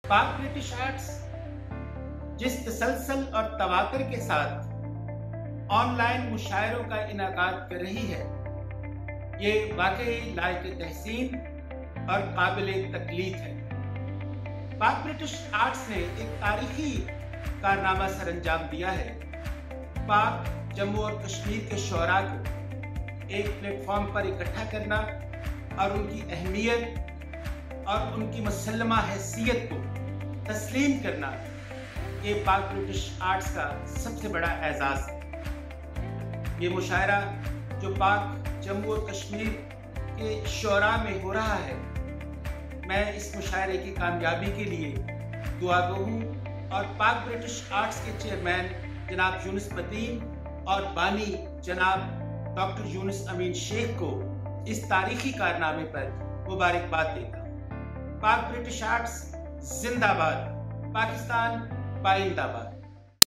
पाक British arts जिस तसलसल और तवातर के साथ ऑनलाइन मुशायरों का इनाकाद कर रही है, ये वाकई लायक तहसीन और काबिल तकलीद है। पाक ब्रिटिश आर्ट्स ने एक तारीखी कारनामा सर अंजाम दिया है। पाक जम्मू और कश्मीर के शोरा को एक प्लेटफॉर्म पर इकट्ठा करना और उनकी अहमियत और उनकी मुसल्लमा हैसियत को तस्लीम करना, ये पाक ब्रिटिश आर्ट्स का सबसे बड़ा एजाज़ है। ये मुशायरा जो पाक जम्मू और कश्मीर के शोरा में हो रहा है, मैं इस मुशायरे की कामयाबी के लिए दुआगो हूँ और पाक ब्रिटिश आर्ट्स के चेयरमैन जनाब यूनुस बदीन और बानी जनाब डॉक्टर यूनुस अमीन शेख को इस तारीखी कारनामे पर मुबारकबाद देता हूँ। पाक ब्रिटिश आर्ट्स जिंदाबाद, पाकिस्तान पाइंदाबाद।